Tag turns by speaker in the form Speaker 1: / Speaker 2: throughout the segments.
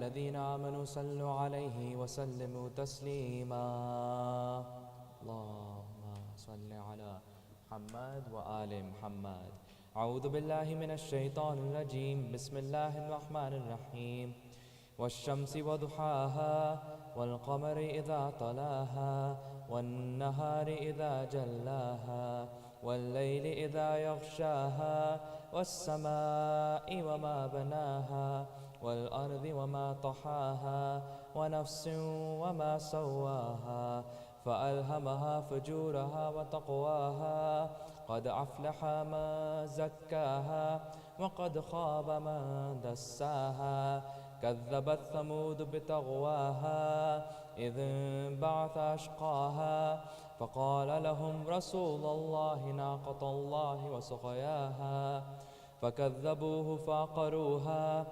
Speaker 1: الذين آمنوا صلوا عليه وسلموا تسليما اللهم صل على محمد وآل محمد. أعوذ بالله من الشيطان الرجيم. بسم الله الرحمن الرحيم. والشمس وضحاها والقمر إذا طلاها والنهار إذا جلاها والليل إذا يغشاها والسماء وما بناها والأرض وما طحاها ونفس وما سواها فألهمها فجورها وتقواها قد أفلح من زكاها وقد خاب من دساها كذبت ثمود بتغواها إذ انبعث أشقاها فقال لهم رسول الله ناقة الله وسقياها فكذبوه فعقروها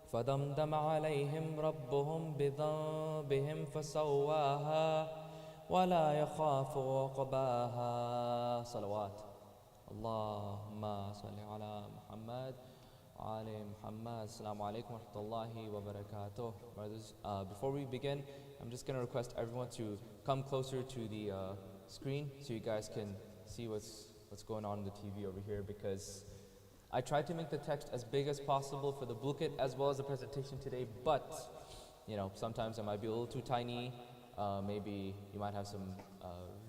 Speaker 1: فدمدم عليهم ربهم بذنبهم فسواها ولا يخاف عقباها. صلوات. اللهم صل على محمد وعلى Muhammad. Assalamu alaikum wa rahmatullahi wa barakatuh. Brothers, before we begin, I'm just going to request everyone to come closer to the screen so you guys can see what's going on the TV over here, because I tried to make the text as big as possible for the booklet as well as the presentation today, but you know, sometimes it might be a little too tiny. Maybe you might have some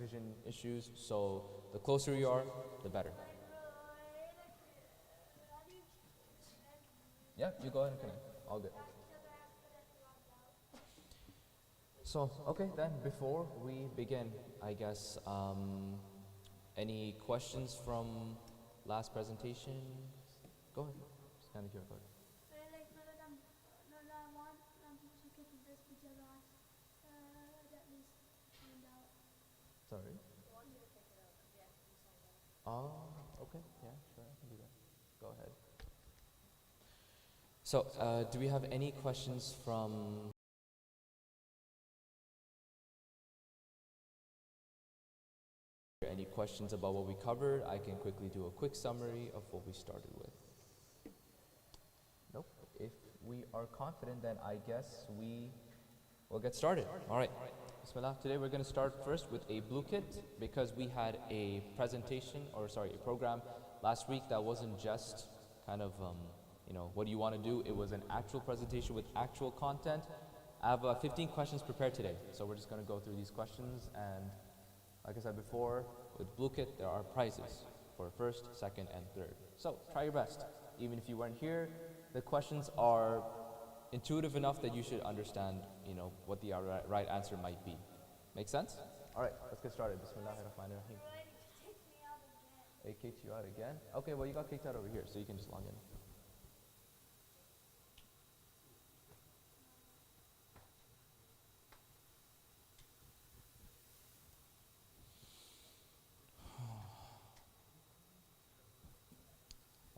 Speaker 1: vision issues, so the closer you are, the better. Yeah, you go ahead and connect. All good. So, okay, then before we begin, I guess, any questions from last presentation? Go ahead. Just kind of hear about it. Sorry? Oh, okay, yeah, sure, I can do that. Go ahead. So, do we have any questions from any questions about what we covered? I can quickly do a quick summary of what we started with. Nope. If we are confident, then I guess we will get started. All right. Bismillah. Today we're going to start first with a blue kit, because we had a presentation, or sorry, a program last week that wasn't just kind of you know, what do you want to do? It was an actual presentation with actual content. I have 15 questions prepared today, so we're just going to go through these questions, and like I said before, with Blue Kit there are prizes for first, second, and third. So try your best. Even if you weren't here, the questions are intuitive enough that you should understand, you know, what the right answer might be. Make sense? All right, let's get started. Bismillahirrahmanirrahim. They kicked you out again? Okay, well you got kicked out over here, so you can just log in.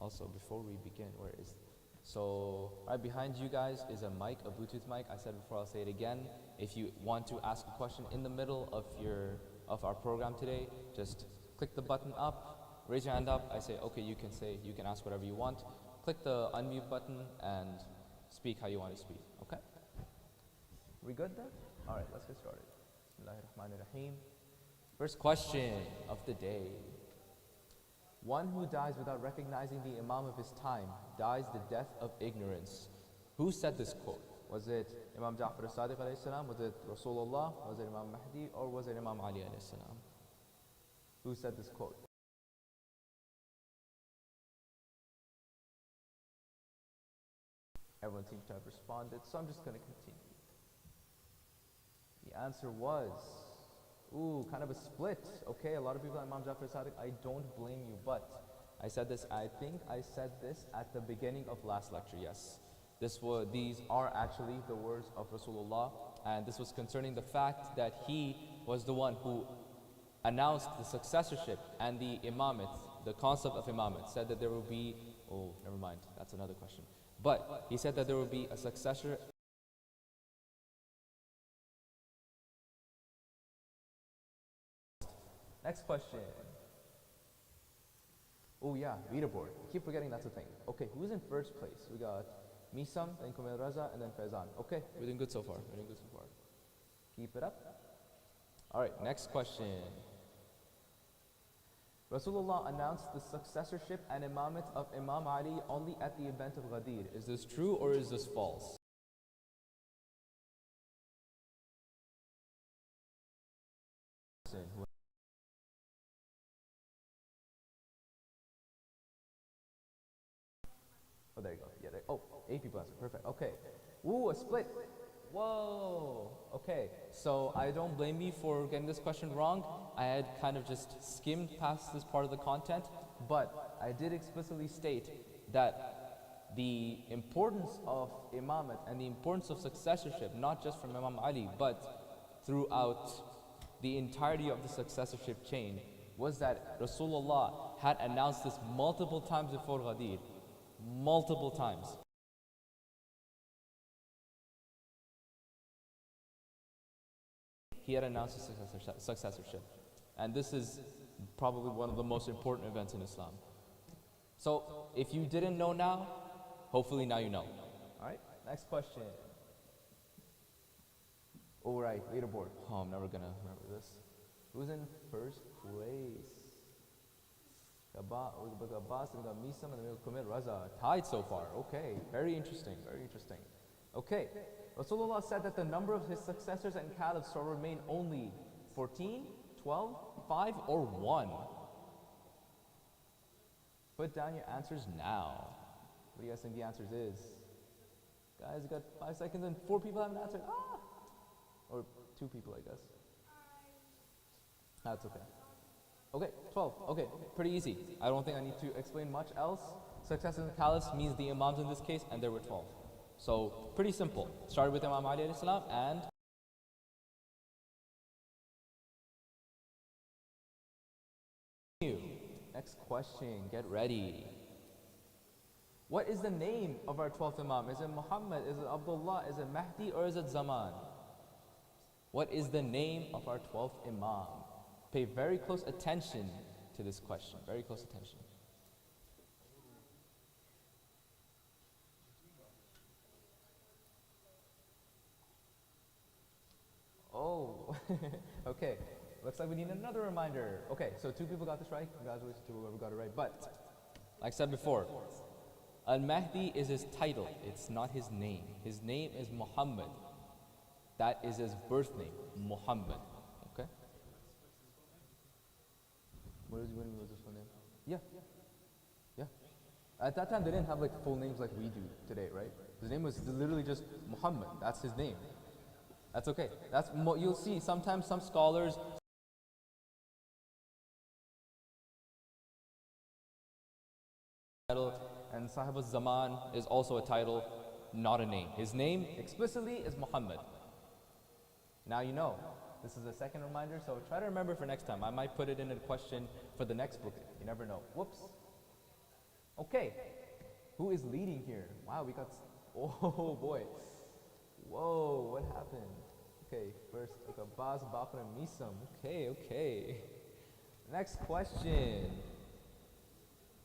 Speaker 1: Also, before we begin, where is so right behind you guys is a mic, a Bluetooth mic. I said before, I'll say it again. If you want to ask a question in the middle of our program today, just click the button up, raise your hand up. I say, okay, you can ask whatever you want. Click the unmute button and speak how you want to speak. Okay? We good then? All right, let's get started. Bismillahirrahmanirrahim. First question of the day. One who dies without recognizing the Imam of his time dies the death of ignorance. Who said this quote? Was it Imam Ja'far as-Sadiq alayhi salam? Was it Rasulullah? Was it Imam Mahdi? Or was it Imam Ali alayhi salam? Who said this quote? Everyone seems to have responded, so I'm just going to continue. The answer was, kind of a split. Okay, a lot of people, Imam Ja'far as-Sadiq, I don't blame you, but I think I said this at the beginning of last lecture, yes. These are actually the words of Rasulullah, and this was concerning the fact that he was the one who announced the successorship and the imamate, the concept of imamate, said that there will be, never mind, that's another question. But he said that there will be a successor. Next question. Oh yeah, leaderboard. I keep forgetting that's a thing. Okay, who's in first place? We got Misam, then Kumil Raza, and then Faizan. Okay, we're doing good so far. We're doing good so far. Keep it up. All right, next question. Rasulullah announced the successorship and imamate of Imam Ali only at the event of Ghadir. Is this true or is this false? Oh, there you go. Yeah, there, oh, 8 people answered. Perfect. Okay. Ooh, a split. Whoa. Okay. So I don't blame you for getting this question wrong. I had kind of just skimmed past this part of the content, but I did explicitly state that the importance of imamate and the importance of successorship, not just from Imam Ali, but throughout the entirety of the successorship chain, was that Rasulullah had announced this multiple times before Ghadir. Multiple times. He had announced his successorship. And this is probably one of the most important events in Islam. So, if you didn't know now, hopefully now you know. Alright, next question. Alright, leaderboard. Oh, I'm never gonna remember this. Who's in first place? Abbas, and we got Misam, and then we got Kumil Raza. Tied so far. Okay, very interesting, very interesting. Okay, Rasulullah said that the number of his successors and caliphs shall remain only 14, 12, 5, or 1. Put down your answers now. What do you guys think the answers is? Guys, you got 5 seconds and 4 people haven't answered. Ah! Or 2 people, I guess. That's okay. Okay, 12. Okay, pretty easy. I don't think I need to explain much else. Successors and caliphs means the imams in this case, and there were 12. So, pretty simple. Started with Imam Ali alayhi salam and next question, get ready. What is the name of our 12th Imam? Is it Muhammad, is it Abdullah, is it Mahdi, or is it Zaman? What is the name of our 12th Imam? Pay very close attention to this question, very close attention. Oh, okay. Looks like we need another reminder. Okay, so 2 people got this right. Congratulations to whoever got it right. But, like I said before, Al-Mahdi is his title. It's not his name. His name is Muhammad. That is his birth name, Muhammad. Okay? What was his full name? Yeah. Yeah. At that time, they didn't have like full names like we do today, right? His name was literally just Muhammad. That's his name. That's okay. That's you'll see. Sometimes some scholars and Sahib al-Zaman is also a title, not a name. His name explicitly is Muhammad. Now you know. This is a second reminder, so try to remember for next time. I might put it in a question for the next book. You never know. Whoops. Okay. Who is leading here? Wow, we got... Oh, boy. Whoa, what happened? Okay, first, Abbas, Bakr, and Misam. Okay, okay. Next question.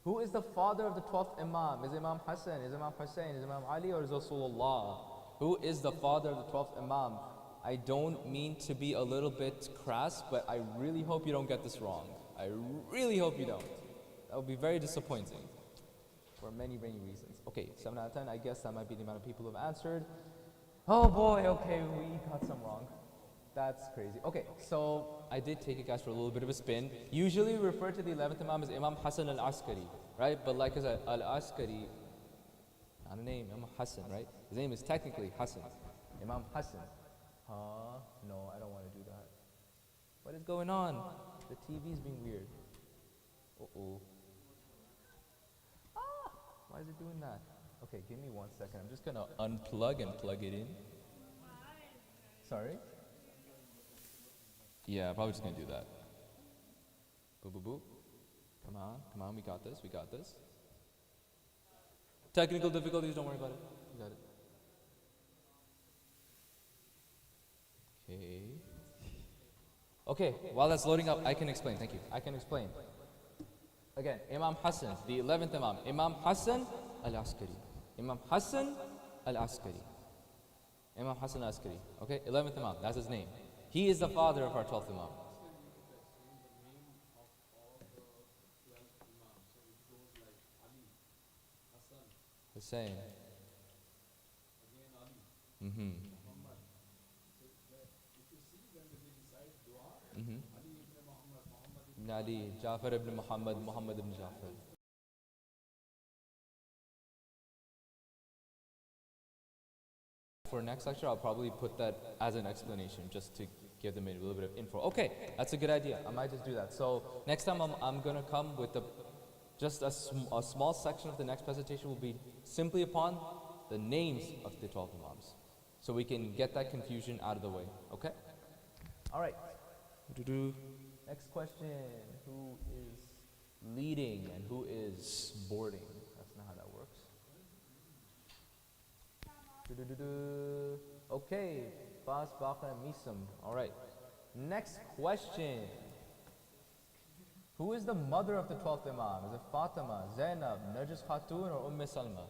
Speaker 1: Who is the father of the 12th Imam? Is Imam Hassan, is Imam Hussain, is Imam Ali, or is Rasulullah? Who is the father of the 12th Imam? I don't mean to be a little bit crass, but I really hope you don't get this wrong. I really hope you don't. That would be very disappointing for many, many reasons. Okay, 7 out of 10. I guess that might be the amount of people who have answered. Oh boy, okay, we got some wrong. That's crazy. Okay, so I did take it, guys, for a little bit of a spin. Usually we refer to the 11th Imam as Imam Hassan al-Askari, right? But like I said, al-Askari, not a name, Imam Hassan, right? His name is technically Hassan. Imam Hassan. Huh? No, I don't want to do that. What is going on? The TV's being weird. Uh-oh. Ah! Why is it doing that? Okay, give me 1 second. I'm just going to unplug and plug it in. Sorry? Yeah, probably just going to do that. Boo, boo, boo. Come on, we got this, we got this. Technical difficulties, don't worry about it. We got it. Okay, while that's loading up, I can explain. Thank you. I can explain. Again, Imam Hassan, the 11th Imam. Imam Hassan al-Askari. Imam Hassan al-Askari. Imam Hassan al-Askari. Okay, 11th Imam, that's his name. He is the father of our 12th Imam. Hussain. Mm-hmm. Mm-hmm. Ibn Ali, Jafar ibn Muhammad, Muhammad ibn Jafar. For next lecture, I'll probably put that as an explanation just to give them a little bit of info. Okay, that's a good idea. I might just do that. So next time I'm going to come with just a small section of the next presentation will be simply upon the names of the 12 Imams. So we can get that confusion out of the way. Okay? All right. Next question. Who is leading and who is boarding? That's not how that works. Okay. Bas, Baqa, and Misam. All right. Next question. Who is the mother of the 12th Imam? Is it Fatima, Zainab, Narjis Khatun, or Salma?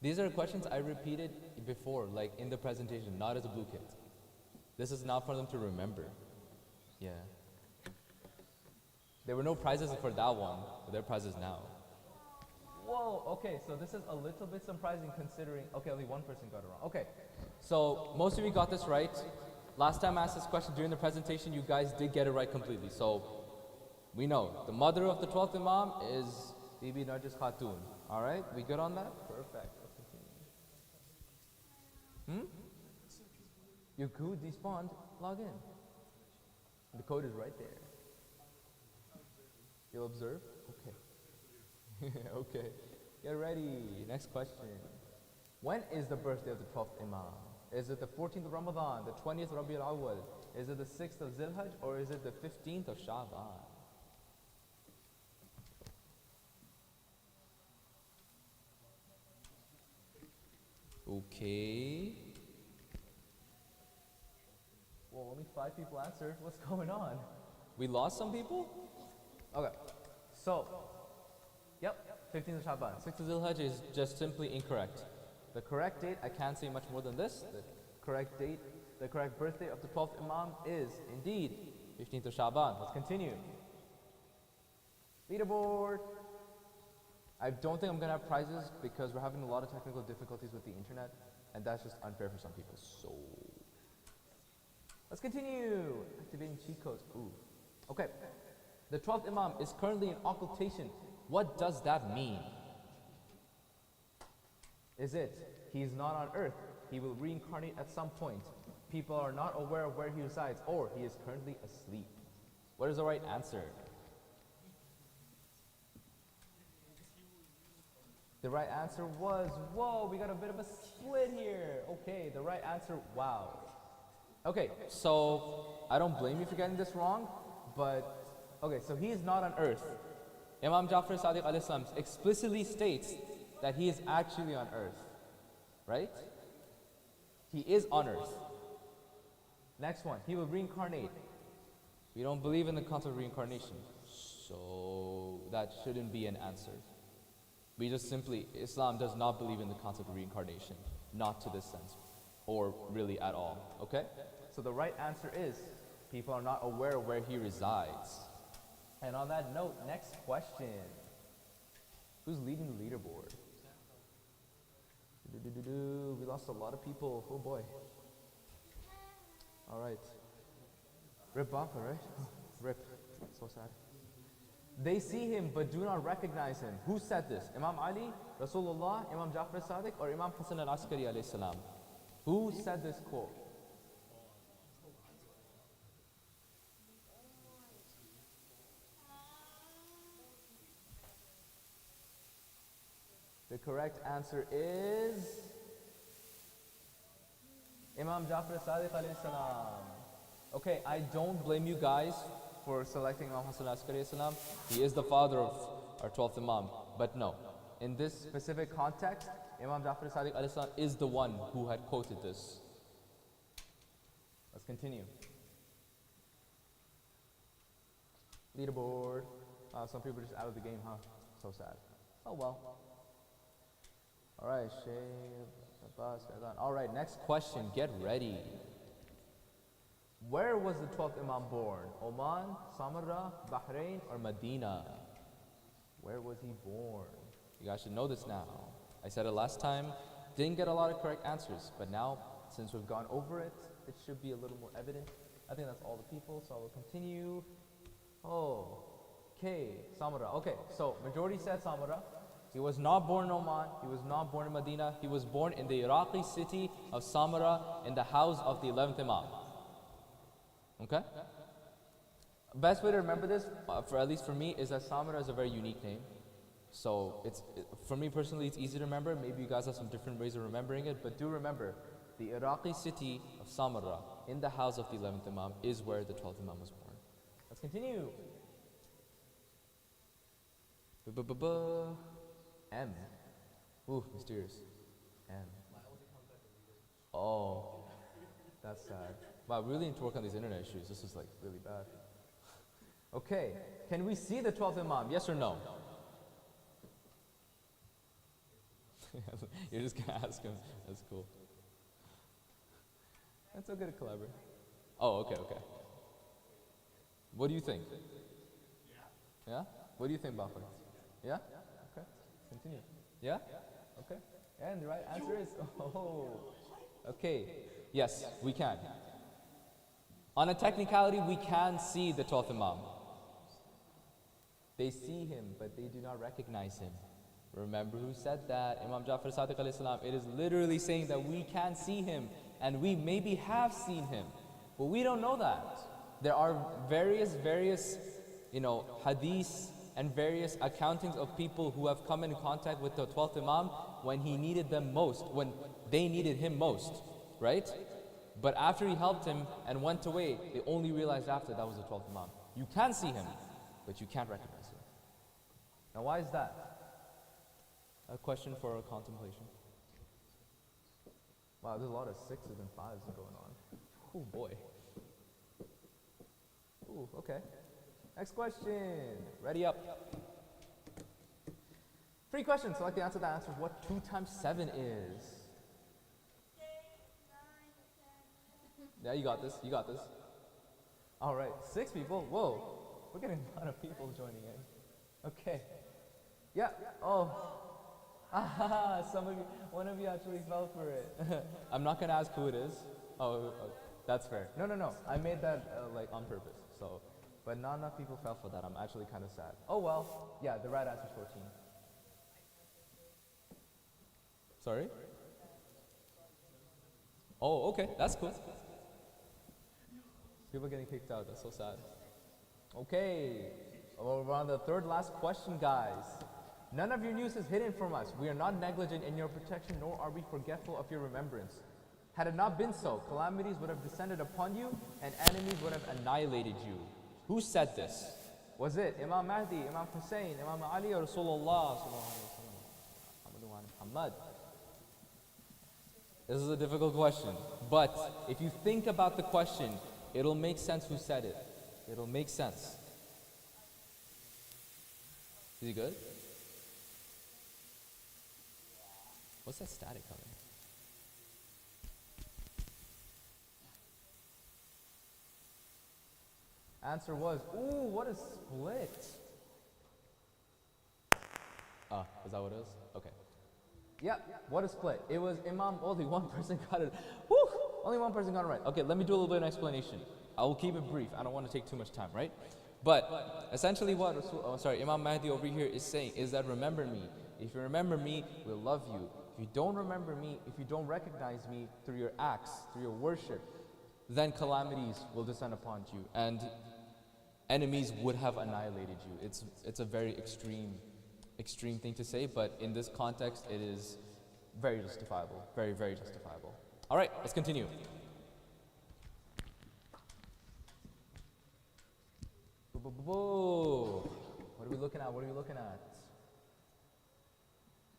Speaker 1: These are questions I repeated before, like in the presentation, not as a blue kit. This is not for them to remember. Yeah. There were no prizes for that one, but there are prizes now. Whoa, okay, so this is a little bit surprising considering, okay, only one person got it wrong. Okay, so most of you got this right. Last time I asked this question during the presentation, you guys did get it right completely. So we know the mother of the 12th Imam is Bibi Narjis Khatun. All right, we good on that? Perfect. Your code despawned, log in. The code is right there. You'll observe? Okay. Okay. Get ready. Next question. When is the birthday of the 12th Imam? Is it the 14th of Ramadan, the 20th of Rabi al-Awwal? Is it the 6th of Zilhaj, or is it the 15th of Sha'ban? Okay. Well, only 5 people answered. What's going on? We lost some people? Okay. So, yep, 15th of Sha'ban. 6th of Zilhaj is just simply incorrect. The correct date, I can't say much more than this. The correct date, the correct birthday of the 12th Imam is indeed 15th of Sha'ban. Let's continue. Leaderboard. I don't think I'm going to have prizes because we're having a lot of technical difficulties with the internet, and that's just unfair for some people. So, let's continue. Activating cheat codes. Ooh. Okay. The 12th Imam is currently in occultation. What does that mean? Is it he is not on earth, he will reincarnate at some point, people are not aware of where he resides, or he is currently asleep? What is the right answer? The right answer was, whoa, we got a bit of a split here. Okay, the right answer, wow. Okay, so I don't blame you for getting this wrong, but okay, so he is not on earth. Imam Jafar Sadiq alayhi salam explicitly states that he is actually on earth, right? He is on earth. Next one, he will reincarnate. We don't believe in the concept of reincarnation, so that shouldn't be an answer. We just simply, Islam does not believe in the concept of reincarnation, not to this sense, or really at all, okay? So the right answer is, people are not aware of where he resides. And on that note, next question. Who's leading the leaderboard? We lost a lot of people, oh boy. All right. Rip Baka, right? Rip, so sad. They see him but do not recognize him. Who said this? Imam Ali, Rasulullah, Imam Jafar Sadiq, or Imam Hassan al-Askari alayhi salam? Who said this quote? The correct answer is Imam Jafar Sadiq alayhi salam. Okay, I don't blame you guys for selecting Imam Hassan al-Askari alayhi salam. He is the father of our 12th Imam. But no, in this specific context, Imam Jafar Sadiq alayhi salam is the one who had quoted this. Let's continue. Leaderboard. Some people are just out of the game, huh? So sad. Oh well. All right, all right, next question. Get ready. Where was the 12th Imam born? Oman, Samarra, Bahrain, or Medina? Where was he born? You guys should know this now. I said it last time. Didn't get a lot of correct answers, but now, since we've gone over it, it should be a little more evident. I think that's all the people, so I will continue. Oh, okay, Samarra. Okay, so majority said Samarra. He was not born in Oman. He was not born in Medina. He was born in the Iraqi city of Samarra in the house of the 11th Imam. Okay? Best way to remember this, at least for me, is that Samarra is a very unique name. So for me personally, it's easy to remember. Maybe you guys have some different ways of remembering it, but do remember, the Iraqi city of Samarra in the house of the 11th Imam is where the 12th Imam was born. Let's continue. M. Ooh, mysterious. M. Oh, that's sad. Wow, we really need to work on these internet issues. This is like really bad. Okay, can we see the 12th Imam? Yes or no? You're just gonna ask him. That's cool. That's so good to collaborate. Oh, okay. What do you think? Yeah? What do you think, Bafar? Yeah? Okay. Continue. Yeah? Okay. And the right answer is, oh. Okay. Yes, we can. On a technicality, we can see the 12th Imam. They see him, but they do not recognize him. Remember who said that? Imam Jafar Sadiq alayhi salam. It is literally saying that we can see him, and we maybe have seen him, but we don't know that. There are various, hadiths and various accountings of people who have come in contact with the 12th Imam when he needed them most, when they needed him most, right? But after he helped him and went away, they only realized after that was the 12th Imam. You can see him, but you can't recognize him. Now why is that? A question for contemplation. Wow, there's a lot of 6s and 5s going on. Oh boy. Ooh, okay. Next question. Ready up. Free question. Select the answer that answers what 2 times 7 is. Yeah, you got this. All right, 6 people. Whoa, we're getting a lot of people joining in. Okay. Yeah. Oh. Ah, one of you actually fell for it. I'm not gonna ask who it is. Oh, that's fair. No. I made that on purpose. So, but not enough people fell for that. I'm actually kind of sad. Oh well. Yeah, the right answer is 14. Sorry. Oh, okay. That's cool. People are getting kicked out. That's so sad. Okay. Well, we're on the third last question, guys. None of your news is hidden from us. We are not negligent in your protection, nor are we forgetful of your remembrance. Had it not been so, calamities would have descended upon you, and enemies would have annihilated you. Who said this? Was it Imam Mahdi, Imam Hussain, Imam Ali, or Rasulullah? This is a difficult question, but if you think about the question, it'll make sense who said it. It'll make sense. Is he good? What's that static coming? Answer was, ooh, what a split. Is that what it is? Okay. Yep, what a split. It was Imam, only one person got it. Woo! Only one person got it right. Okay, let me do a little bit of an explanation. I will keep it brief. I don't want to take too much time, right? But essentially what Imam Mahdi over here is saying is that remember me. If you remember me, we'll love you. If you don't remember me, if you don't recognize me through your acts, through your worship, then calamities will descend upon you and enemies would have annihilated you. It's a very extreme thing to say, but in this context, it is very justifiable. Very, very justifiable. All right, let's continue. What are we looking at? A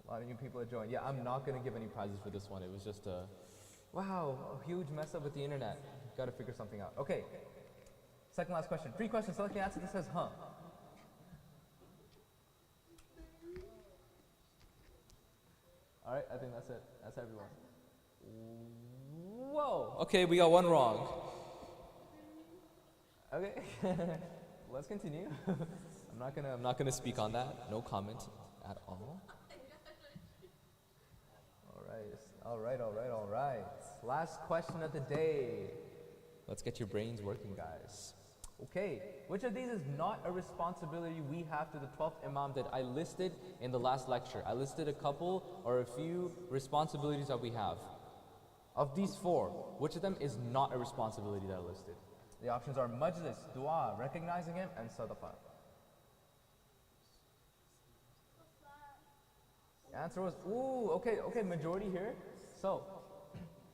Speaker 1: lot of new people have joined. Yeah, I'm not going to give any prizes for this one. It was just a huge mess up with the internet. Got to figure something out. Okay. Second last question. Free question. Select the answer that says, huh. All right, I think that's it. That's everyone. Whoa. Okay, we got one wrong. Okay, let's continue. I'm not gonna speak on that. No comment at all. All right. Last question of the day. Let's get your brains working, guys. Okay, which of these is not a responsibility we have to the 12th Imam that I listed in the last lecture? I listed a couple or a few responsibilities that we have. Of these four, which of them is not a responsibility that I listed? The options are majlis, dua, recognizing him, and sadaqah. The answer was, ooh, okay, majority here. So,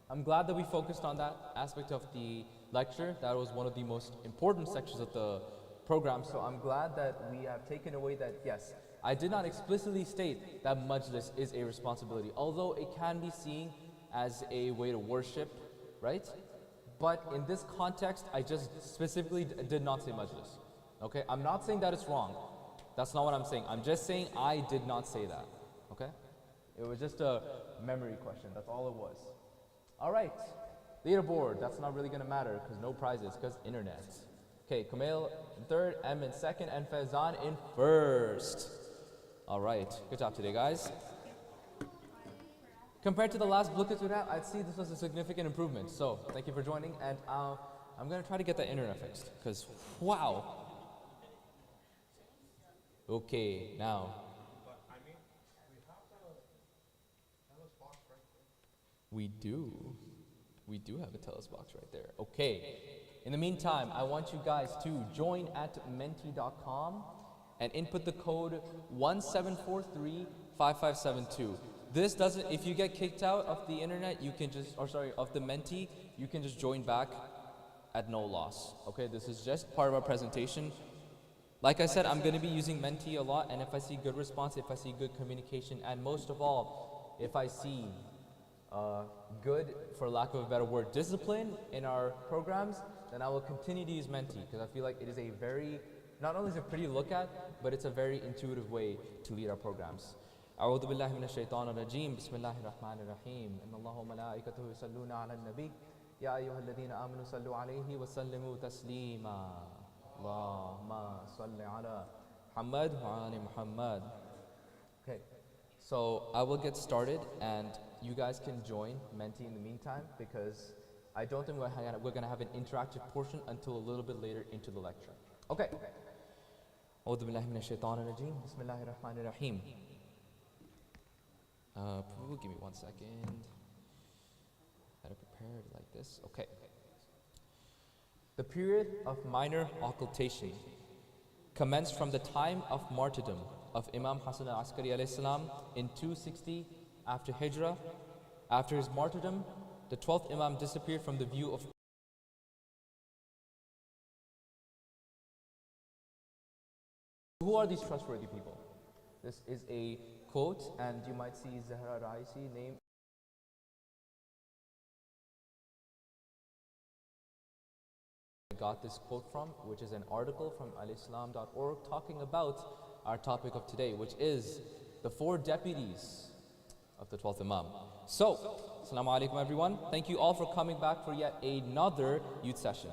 Speaker 1: I'm glad that we focused on that aspect of the lecture. That was one of the most important sections of the program. So I'm glad that we have taken away that, yes, I did not explicitly state that majlis is a responsibility, although it can be seen as a way to worship, right? But in this context, I just specifically did not say majlis. Okay, I'm not saying that it's wrong. That's not what I'm saying. I'm just saying I did not say that. Okay, it was just a memory question. That's all it was. All right, leaderboard. That's not really gonna matter because no prizes, because internet. Okay, Kumail in third, Em in second, and Faizan in first. All right, good job today, guys. Compared to the last booklet we had, I'd see this was a significant improvement. So thank you for joining, and I'm gonna try to get that internet fixed, because wow. Okay, now. We do have a Telus box right there. Okay. In the meantime, I want you guys to join at menti.com and input the code 17435572. This doesn't, if you get kicked out of the internet, you can just, of the Menti, you can just join back at no loss. Okay, this is just part of our presentation. Like I said, I'm going to be using Menti a lot, and if I see good response, if I see good communication, and most of all, if I see good, for lack of a better word, discipline in our programs, then I will continue to use Menti, because I feel like it is a very, not only is it pretty to look at, but it's a very intuitive way to lead our programs. أعوذ بالله من الشيطان الرجيم بسم الله الرحمن الرحيم إن الله وملائكته يصلون على النبي يا أيها الذين آمنوا صلوا عليه وسلموا تسليما اللهم صل على محمد وعلى محمد. Okay, so I will get started, and you guys can join Menti in the meantime, because I don't think we're going to have an interactive portion until a little bit later into the lecture. Okay. أعوذ بالله من الشيطان الرجيم بسم الله الرحمن الرحيم. Give me 1 second. Had it prepared like this. Okay. The period of minor occultation commenced from the time of martyrdom of Imam Hassan al-Askari alayhi salam in 260 after Hijrah. After his martyrdom, the 12th Imam disappeared from the view of. Who are these trustworthy people? This is a quote, and you might see Zahra Raisi name. I got this quote from, which is an article from alislam.org talking about our topic of today, which is the 4 deputies of the 12th Imam. So, Assalamu alaikum everyone. Thank you all for coming back for yet another youth session.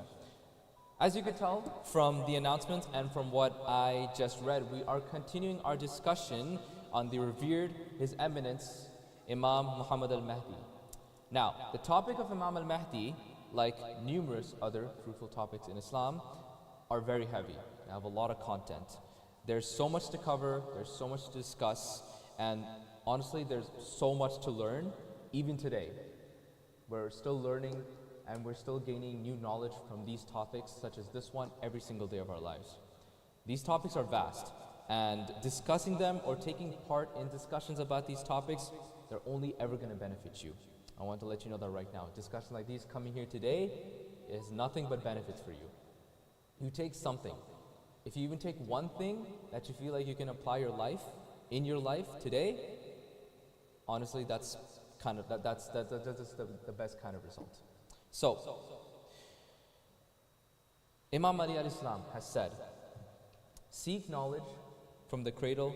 Speaker 1: As you can tell from the announcement and from what I just read, we are continuing our discussion on the revered, His Eminence, Imam Muhammad al-Mahdi. Now, the topic of Imam al-Mahdi, like numerous other fruitful topics in Islam, are very heavy. They have a lot of content. There's so much to cover, there's so much to discuss, and honestly, there's so much to learn, even today. We're still learning, and we're still gaining new knowledge from these topics, such as this one, every single day of our lives. These topics are vast, and discussing them or taking part in discussions about these topics, they're only ever going to benefit you. I want to let you know that right now. Discussions like these coming here today is nothing but benefits for you. You take something. If you even take one thing that you feel like you can apply in your life today, honestly, that's the best kind of result. So, Imam Ali alayhi salam has said, seek knowledge from the cradle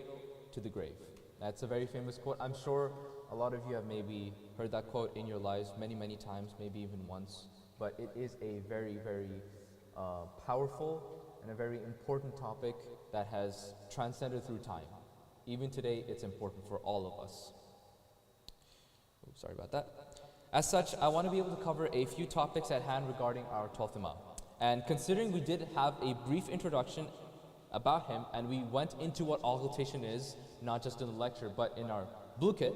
Speaker 1: to the grave. That's a very famous quote. I'm sure a lot of you have maybe heard that quote in your lives many, many times, maybe even once. But it is a very, very powerful and a very important topic that has transcended through time. Even today, it's important for all of us. Oops, sorry about that. As such, I want to be able to cover a few topics at hand regarding our 12th Imam. And considering we did have a brief introduction about him, and we went into what occultation is, not just in the lecture, but in our blue kit,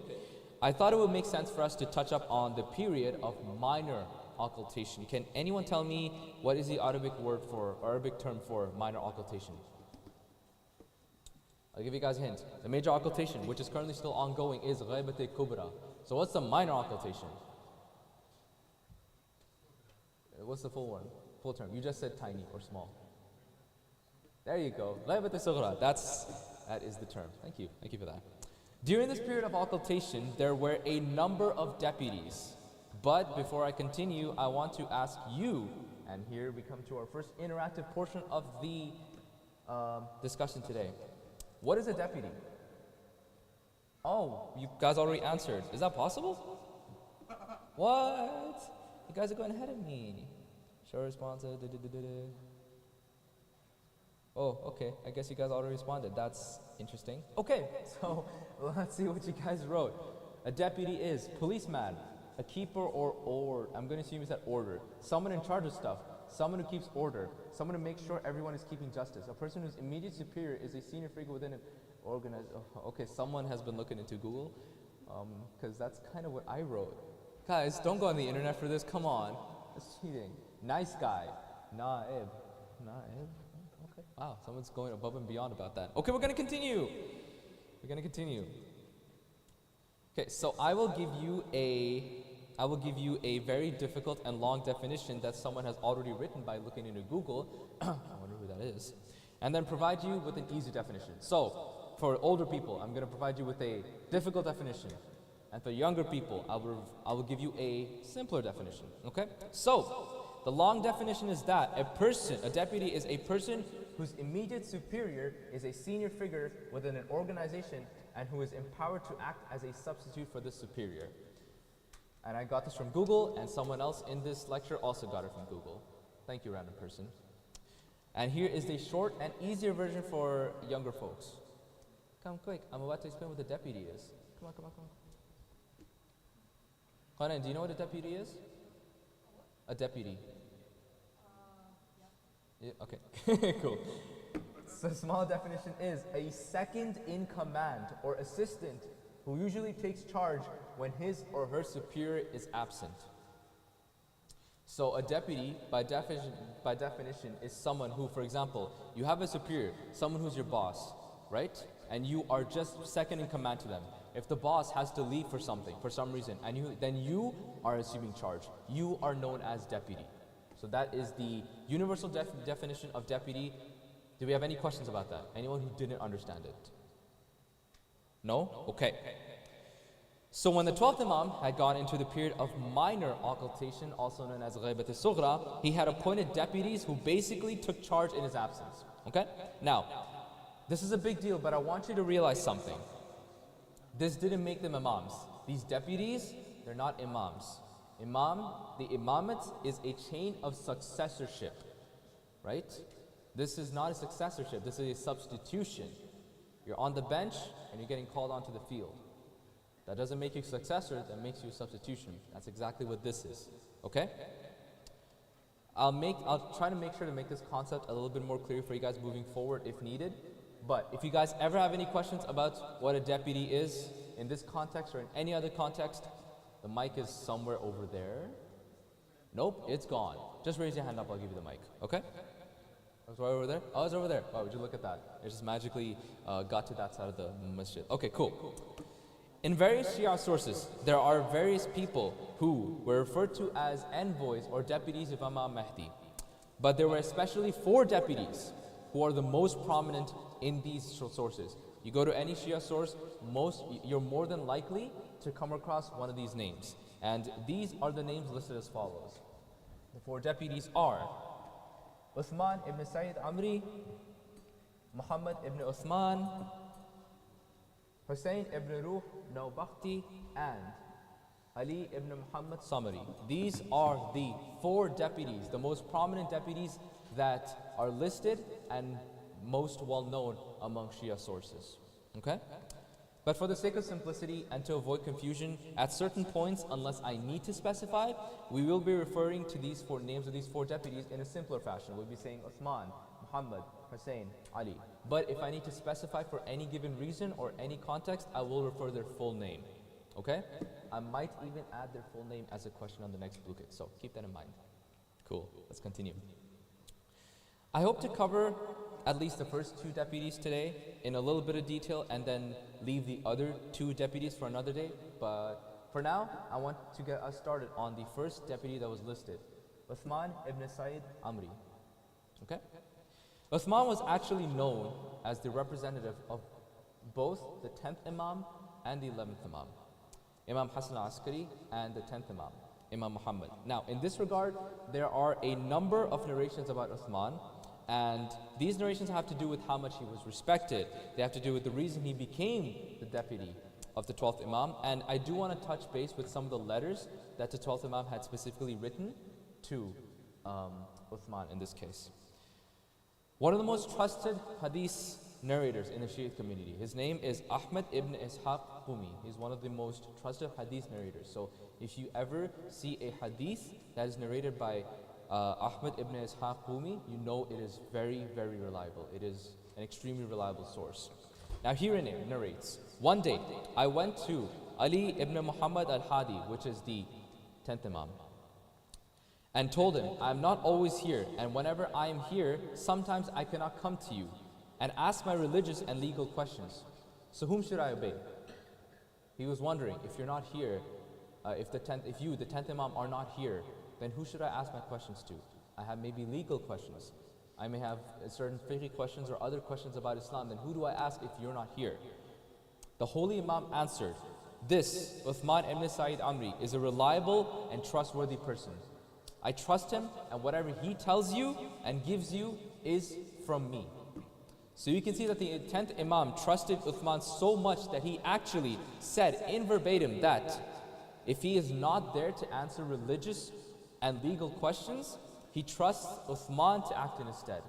Speaker 1: I thought it would make sense for us to touch up on the period of minor occultation. Can anyone tell me what is the Arabic word for, Arabic term for minor occultation? I'll give you guys a hint. The major occultation, which is currently still ongoing, is Ghaibat-e-Kubra. So what's the minor occultation? What's the full one? Full term. You just said tiny or small. There you go. Ghaibat-e-Sughra. That is the term. Thank you. Thank you for that. During this period of occultation, there were a number of deputies. But before I continue, I want to ask you, and here we come to our first interactive portion of the discussion today. What is a deputy? Oh, you guys already answered. Is that possible? What? You guys are going ahead of me. Show response. Oh, okay. I guess you guys already responded. That's interesting. Okay, so let's see what you guys wrote. A deputy is policeman, a keeper or I'm going to assume you said order. Someone in charge of stuff. Someone who keeps order. Someone who makes sure everyone is keeping justice. A person whose immediate superior is a senior figure within an organized. Oh, okay, someone has been looking into Google, because that's kind of what I wrote. Guys, don't go on the internet for this. Come on, that's cheating. Nice guy, Naib. Okay. Wow, someone's going above and beyond about that. Okay, we're gonna continue. Okay, so I will give you a very difficult and long definition that someone has already written by looking into Google. I wonder who that is. And then provide you with an easy definition. So, for older people, I'm going to provide you with a difficult definition. And for younger people, I will give you a simpler definition. Okay? So, the long definition is that a deputy is a person whose immediate superior is a senior figure within an organization and who is empowered to act as a substitute for the superior. And I got this from Google, and someone else in this lecture also got it from Google. Thank you, random person. And here is the short and easier version for younger folks. Come quick, I'm about to explain what a deputy is. Come on. Qanan, do you know what a deputy is? A deputy. Yeah, okay, cool. So small definition is a second in command or assistant who usually takes charge when his or her superior is absent. So a deputy, by definition, is someone who, for example, you have a superior, someone who's your boss, right? And you are just second in command to them. If the boss has to leave for something, for some reason, then you are assuming charge. You are known as deputy. So that is the universal definition of deputy. Do we have any questions about that? Anyone who didn't understand it? No? Okay. So when the 12th Imam had gone into the period of minor occultation, also known as Ghaibat-e-Sughra, he had appointed deputies who basically took charge in his absence. Okay? Now, this is a big deal, but I want you to realize something. This didn't make them Imams. These deputies, they're not Imams. The Imamate is a chain of successorship, right? This is not a successorship, this is a substitution. You're on the bench and you're getting called onto the field. That doesn't make you a successor, that makes you a substitution. That's exactly what this is, okay? I'll try to make sure to make this concept a little bit more clear for you guys moving forward if needed. But if you guys ever have any questions about what a deputy is in this context or in any other context, the mic is somewhere over there. Nope, it's gone. Just raise your hand up, I'll give you the mic, okay? It's right over there? Oh, it's over there. Wow, would you look at that? It just magically got to that side of the masjid. Okay, cool. In various Shia sources, there are various people who were referred to as envoys or deputies of Imam Mahdi. But there were especially 4 deputies who are the most prominent in these sources. You go to any Shia source, you're more than likely to come across one of these names. And these are the names listed as follows. The 4 deputies are Uthman ibn Sayyid Amri, Muhammad ibn Uthman, Hussain ibn Ruh Nawbakhti, and Ali ibn Muhammad Samari. These are the 4 deputies, the most prominent deputies that are listed and most well known among Shia sources. Okay? But for the sake of simplicity and to avoid confusion, at certain points, unless I need to specify, we will be referring to these 4 names of these 4 deputies in a simpler fashion. We'll be saying Uthman, Muhammad, Hussain, Ali. But if I need to specify for any given reason or any context, I will refer their full name. Okay? I might even add their full name as a question on the next booklet, so keep that in mind. Cool, let's continue. I hope to cover at least the first 2 deputies today in a little bit of detail and then leave the other 2 deputies for another day. But for now, I want to get us started on the first deputy that was listed, Uthman ibn Sayyid Amri. Okay? Uthman was actually known as the representative of both the 10th Imam and the 11th Imam, Imam Hassan al-Askari and the 10th Imam, Imam Muhammad. Now, in this regard, there are a number of narrations about Uthman, and these narrations have to do with how much he was respected. They have to do with the reason he became the deputy of the 12th Imam, and I do want to touch base with some of the letters that the 12th Imam had specifically written to Uthman in this case. One of the most trusted hadith narrators in the Shiite community, his name is Ahmad ibn Ishaq Qumi. He's one of the most trusted hadith narrators. So if you ever see a hadith that is narrated by Ahmad ibn Ishaq Qumi, you know it is very, very reliable. It is an extremely reliable source. Now here it narrates, one day I went to Ali ibn Muhammad al-Hadi, which is the 10th Imam, and told him, I am not always here, and whenever I am here, sometimes I cannot come to you and ask my religious and legal questions. So whom should I obey? He was wondering, if you're not here, if you, the 10th Imam, are not here, then who should I ask my questions to? I have maybe legal questions. I may have certain fiqh questions or other questions about Islam. Then who do I ask if you're not here? The Holy Imam answered, this, Uthman ibn Sayyid Amri, is a reliable and trustworthy person. I trust him, and whatever he tells you and gives you is from me. So you can see that the 10th Imam trusted Uthman so much that he actually said in verbatim that if he is not there to answer religious and legal questions, he trusts Uthman to act in his stead.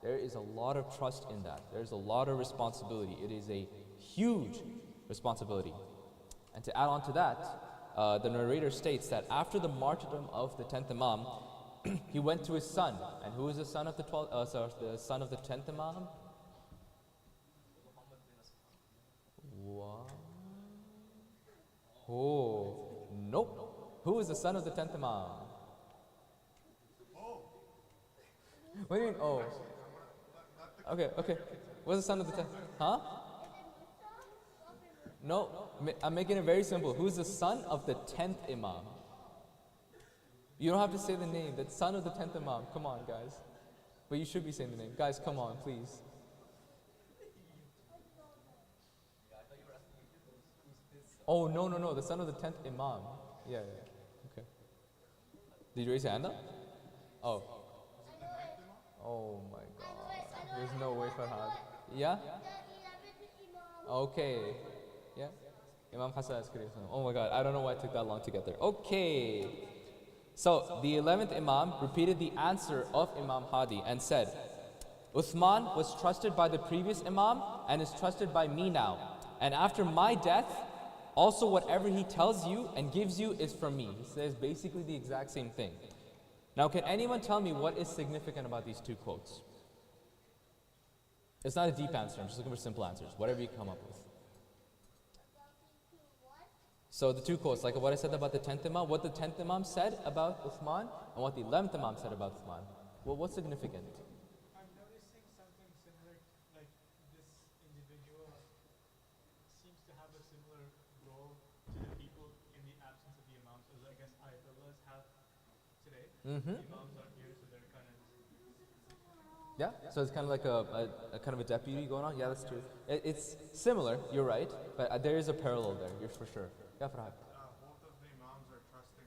Speaker 1: There is a lot of trust in that. There's a lot of responsibility. It is a huge responsibility. And to add on to that, the narrator states that after the martyrdom of the 10th Imam, he went to his son. And who is the son of the 12th? The son of the 10th Imam? What? Oh, nope. Who is the son of the 10th Imam? What do you mean, oh? Okay. What's the son of the 10th? Huh? No, I'm making it very simple. Who's the son of the 10th Imam? You don't have to say the name. The son of the 10th Imam. Come on, guys. But you should be saying the name. Guys, come on, please. Oh, no. The son of the 10th Imam. Yeah. Okay. Did you raise your hand up? Oh. Oh my God. There's no way, Farhad. Yeah? Okay. Yeah? Imam Hassan al-Askari. Oh my God, I don't know why it took that long to get there. Okay. So, the 11th Imam repeated the answer of Imam Hadi and said, Uthman was trusted by the previous Imam and is trusted by me now. And after my death, also whatever he tells you and gives you is from me. He says basically the exact same thing. Now, can anyone tell me what is significant about these 2 quotes? It's not a deep answer, I'm just looking for simple answers, whatever you come up with. So the 2 quotes, like what I said about the 10th Imam, what the 10th Imam said about Uthman, and what the 11th Imam said about Uthman. Well, what's significant?
Speaker 2: I'm noticing something similar, like this individual seems to have a similar role to the people in the absence of the Imams, as I guess Ayatollahs have today. The Imams aren't here, so they're kind of...
Speaker 1: Yeah, so it's kind of like a kind of a deputy going on. Yeah, that's true. It's similar, you're right, but there is a parallel there, you're for sure. Yeah, Farhad.
Speaker 2: Both of the Imams are trusting.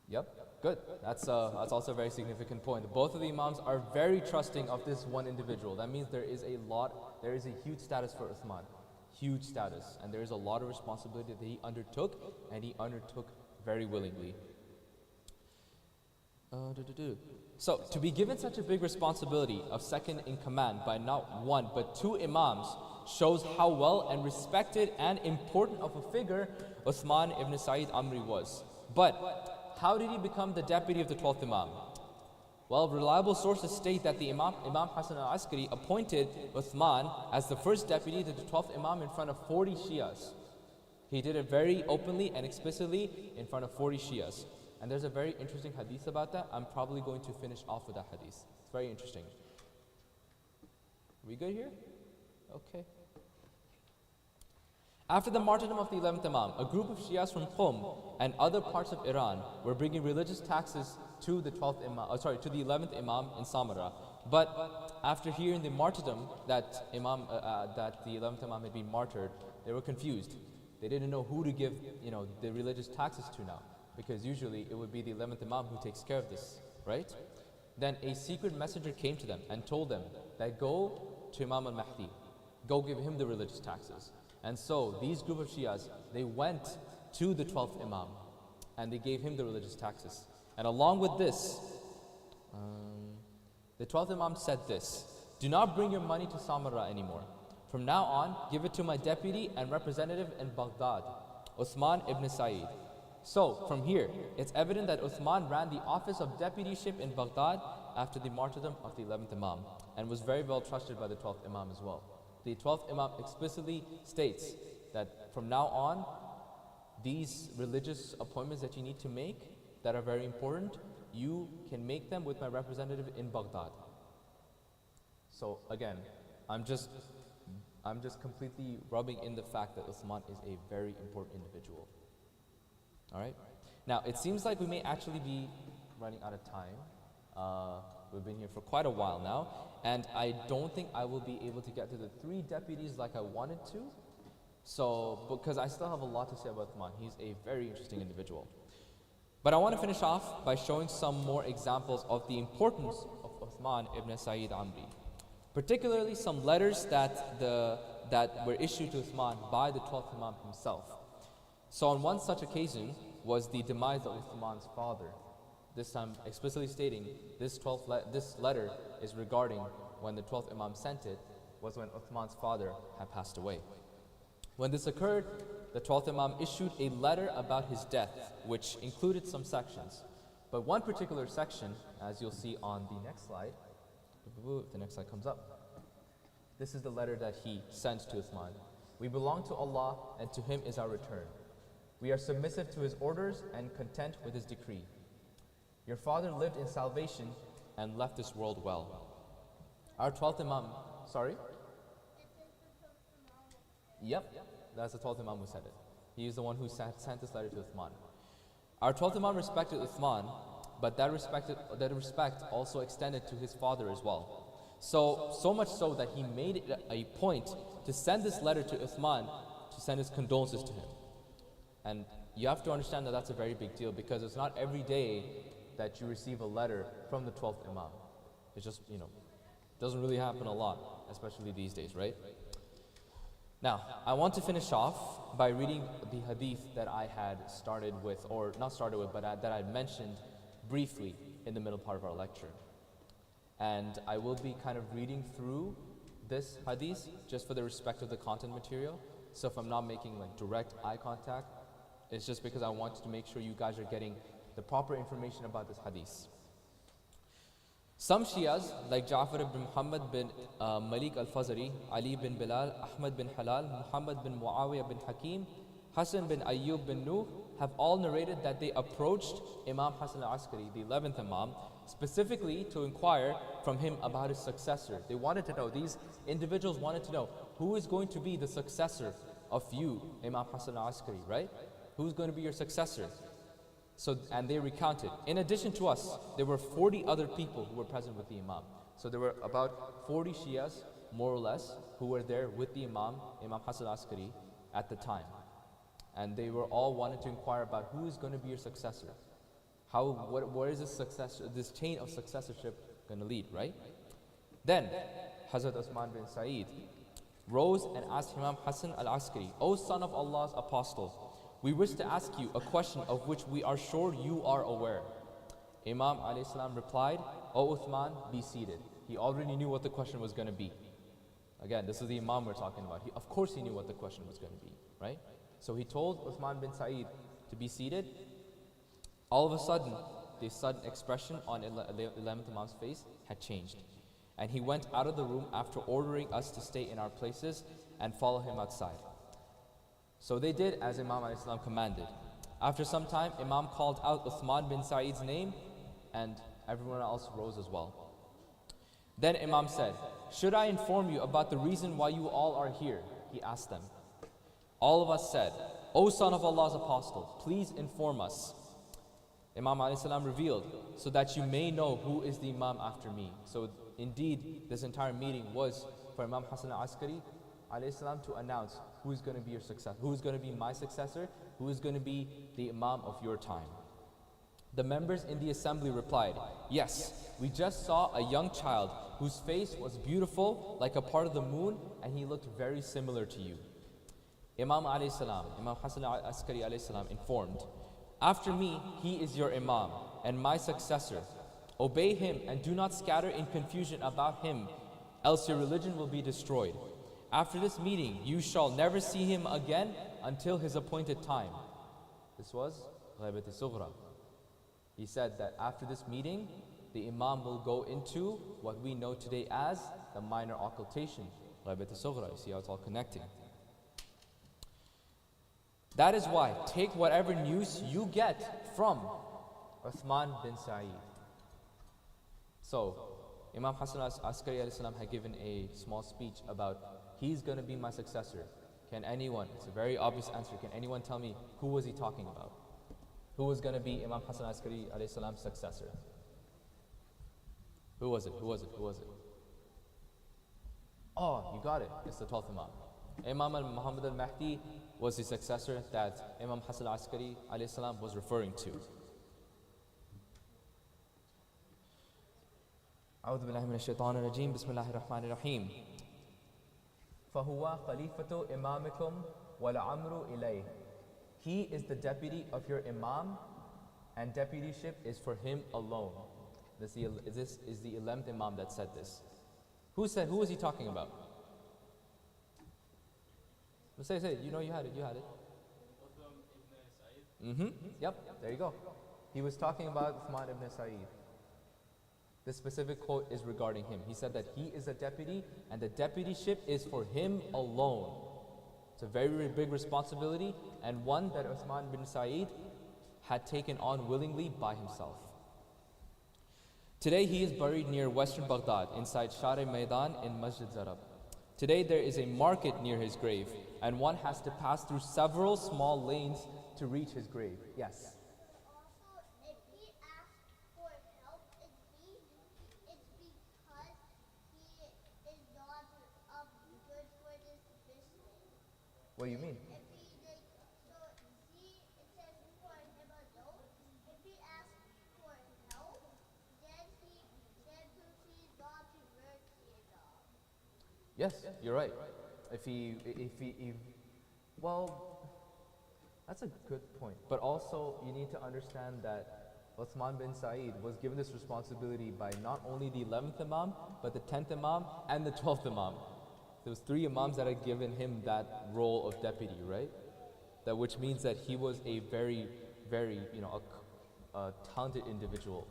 Speaker 1: Yep, good. That's also a very significant point. Both of the Imams are very trusting of this one individual. That means there is a huge status for Uthman. huge status, and there is a lot of responsibility that he undertook, and he undertook very willingly. So, to be given such a big responsibility of second in command by not one but two Imams shows how well and respected and important of a figure Uthman ibn Sa'id Amri was. But how did he become the deputy of the 12th Imam? Well, reliable sources state that the Imam Hassan al-Askari appointed Uthman as the first deputy to the 12th Imam in front of 40 Shias. He did it very openly and explicitly in front of 40 Shias. And there's a very interesting hadith about that. I'm probably going to finish off with that hadith. It's very interesting. Are we good here? Okay. After the martyrdom of the 11th Imam, a group of Shias from Qom and other parts of Iran were bringing religious taxes to the 12th Imam, to the 11th Imam in Samarra. But after hearing the martyrdom that the 11th Imam had been martyred, they were confused. They didn't know who to give, the religious taxes to now, because usually it would be the 11th Imam who takes care of this, right? Then a secret messenger came to them and told them that go to Imam al-Mahdi, go give him the religious taxes. And so these group of Shias, they went to the 12th Imam and they gave him the religious taxes. And along with this, the 12th Imam said this: do not bring your money to Samarra anymore. From now on, give it to my deputy and representative in Baghdad, Uthman ibn Sa'id. So, from here, it's evident that Uthman ran the office of deputyship in Baghdad after the martyrdom of the 11th Imam and was very well trusted by the 12th Imam as well. The 12th Imam explicitly states that from now on, these religious appointments that you need to make that are very important, you can make them with my representative in Baghdad. So again, I'm just completely rubbing in the fact that Uthman is a very important individual. Alright? Now, it seems like we may actually be running out of time. We've been here for quite a while now, and I don't think I will be able to get to the 3 deputies like I wanted to. So, because I still have a lot to say about Uthman. He's a very interesting individual. But I want to finish off by showing some more examples of the importance of Uthman ibn Sa'id Amri. Particularly some letters that were issued to Uthman by the 12th Imam himself. So on one such occasion was the demise of Uthman's father. This time explicitly stating this letter is regarding when the 12th Imam sent it was when Uthman's father had passed away. When this occurred, the 12th Imam issued a letter about his death, which included some sections. But one particular section, as you'll see on the next slide, if the next slide comes up, this is the letter that he sent to Uthman. We belong to Allah, and to Him is our return. We are submissive to His orders and content with His decree. Your father lived in salvation and left this world well. Our 12th Imam, sorry? Yep, that's the 12th Imam who said it. He is the one who sent this letter to Uthman. Our 12th Imam respected Uthman, but that respect also extended to his father as well. So much so that he made it a point to send this letter to Uthman to send his condolences to him. And you have to understand that that's a very big deal, because it's not every day that you receive a letter from the 12th Imam. It's just, doesn't really happen a lot, especially these days, right? Now, I want to finish off by reading the hadith that I had started with, or not started with, but that I mentioned briefly in the middle part of our lecture. And I will be kind of reading through this hadith just for the respect of the content material. So if I'm not making direct eye contact, it's just because I want to make sure you guys are getting the proper information about this hadith. Some Shias, like Ja'far ibn Muhammad bin Malik al-Fazari, Ali bin Bilal, Ahmad bin Halal, Muhammad bin Muawiyah bin Hakim, Hassan bin Ayyub bin Nuh, have all narrated that they approached Imam Hassan al-Askari, the 11th Imam, specifically to inquire from him about his successor. They wanted to know, these individuals wanted to know, who is going to be the successor of you, Imam Hassan al-Askari, right? Who's going to be your successor? So, and they recounted. In addition to us, there were 40 other people who were present with the Imam. So there were about 40 Shias, more or less, who were there with the Imam, Imam Hassan al-Askari, at the time. And they were all wanted to inquire about who is going to be your successor. Where is this chain of successorship going to lead, right? Then, Hazrat Uthman bin Sa'id, rose and asked Imam Hassan al-Askari, O son of Allah's apostle, we wish to ask you a question of which we are sure you are aware. Imam alayhi salam replied, O Uthman, be seated. He already knew what the question was going to be. Again, this is the Imam we're talking about. Of course he knew what the question was going to be, right? So he told Uthman bin Sa'id to be seated. All of a sudden, the sudden expression on 11th Imam's face had changed. And he went out of the room after ordering us to stay in our places and follow him outside. So they did as Imam alayhi salam commanded. After some time, Imam called out Uthman bin Sa'id's name and everyone else rose as well. Then Imam said, should I inform you about the reason why you all are here? He asked them. All of us said, O son of Allah's apostle, please inform us. Imam alayhi salam revealed, so that you may know who is the Imam after me. So indeed, this entire meeting was for Imam Hassan al-Askari alayhi salam to announce who is going to be your successor, who is going to be my successor, who is going to be the Imam of your time. The members in the assembly replied, yes, we just saw a young child whose face was beautiful like a part of the moon and he looked very similar to you. Imam alayhi salam, Imam Hassan al-Askari alayhi salam informed, after me, he is your Imam and my successor. Obey him and do not scatter in confusion about him, else your religion will be destroyed. After this meeting, you shall never see him again until his appointed time. This was Ghaibat al-Sughra. He said that after this meeting, the Imam will go into what we know today as the minor occultation. Ghaibat al-Sughra, you see how it's all connecting. That is why, take whatever news you get from Uthman bin Sa'id. So, Imam Hassan al-Askari alayhi salam had given a small speech about, he's going to be my successor. Can anyone, it's a very obvious answer, can anyone tell me who was he talking about? Who was going to be Imam Hassan al-Askari alayhi salam's successor? Who was it? Who was it? Who was it? Oh, you got it. It's the 12th Imam. Imam al-Muhammad al-Mahdi was the successor that Imam Hassan al-Askari alayhi salam was referring to. أعوذ بالله من الشيطان الرجيم بسم الله الرحمن الرحيم فهو خليفة إمامكم والأمر إليه. He is the deputy of your Imam and deputyship is for him alone. This is the 11th Imam that said this. Who was he talking about? Say, you know you had it. Yep, there you go. He was talking about Uthman ibn Sa'id. This specific quote is regarding him. He said that he is a deputy and the deputyship is for him alone. It's a very big responsibility and one that Uthman bin Sa'id had taken on willingly by himself. Today he is buried near western Baghdad inside Share Maidan in Masjid Zarab. Today there is a market near his grave and one has to pass through several small lanes to reach his grave. Yes? What do you mean? Yes, you're right. Well, that's a good point. But also, you need to understand that Uthman bin Sa'id was given this responsibility by not only the 11th Imam, but the 10th Imam and the 12th Imam. There was 3 Imams that had given him that role of deputy, right? Which means that he was a very, very, a talented individual,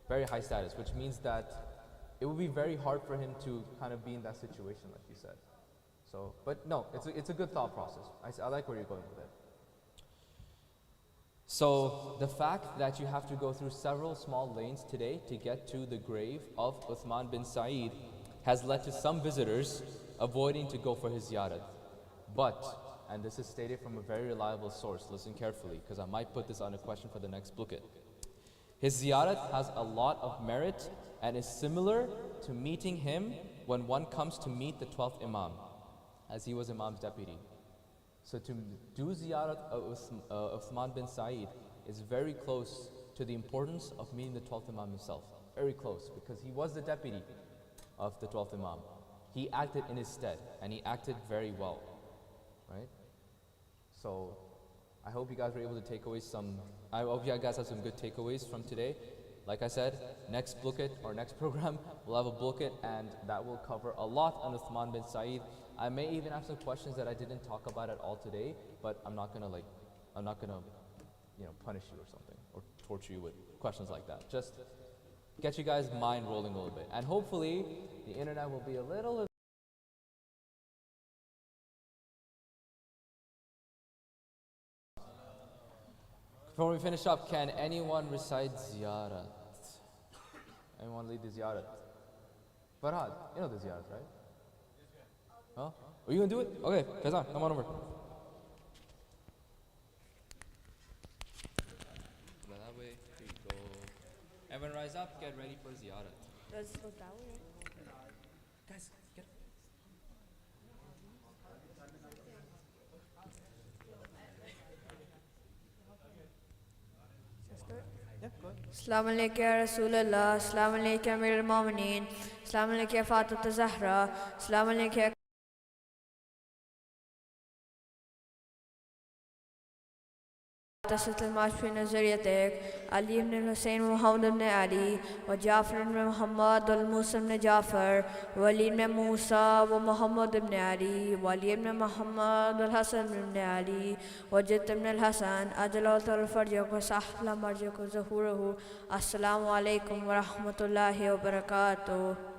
Speaker 1: very high status, which means that it would be very hard for him to kind of be in that situation, like you said. So, but no, it's a good thought process. I like where you're going with it. So, the fact that you have to go through several small lanes today to get to the grave of Uthman bin Sa'id has led to some visitors avoiding to go for his ziyarat. But, and this is stated from a very reliable source, listen carefully, because I might put this on a question for the next booklet. His ziyarat has a lot of merit and is similar to meeting him when one comes to meet the 12th Imam, as he was Imam's deputy. So to do ziyarat of Uthman bin Sa'id is very close to the importance of meeting the 12th Imam himself. Very close, because he was the deputy of the 12th Imam. he acted in his stead, and he acted very well, right? So I hope you guys were able to take away I hope you guys have some good takeaways from today. Like I said, next booklet or next program, we'll have a booklet, and that will cover a lot on Uthman bin Said. I may even have some questions that I didn't talk about at all today, but I'm not gonna punish you or something, or torture you with questions like that. Just get you guys' mind rolling a little bit, and hopefully the internet will be a little. Before we finish up, can anyone recite ziyarat? Anyone lead the ziyarat? Farhad, you know the ziyarat, right? Huh? Are you gonna do it? Okay, Faizan, come on over. That way, here you go. Everyone rise up, get ready for ziyarat.
Speaker 3: Let's go that way.
Speaker 1: Guys, get up.
Speaker 3: Assalamu alaikum ya Rasulullah, Assalamu alaikum ya Amir al-Mu'mineen, Assalamu alaikum ya Fatima Zahra, Assalamu alaikum ya تصلت المعاش في نظريتك علي بن الحسين ومحمد بن علي وجعفر بن محمد والموسى بن جعفر ووليد بن موسى ومحمد بن علي وعلي بن محمد والحسن بن علي وجد بن الحسن أجل الله فرجك وسهل مرجك وظهوره. السلام عليكم ورحمة الله وبركاته.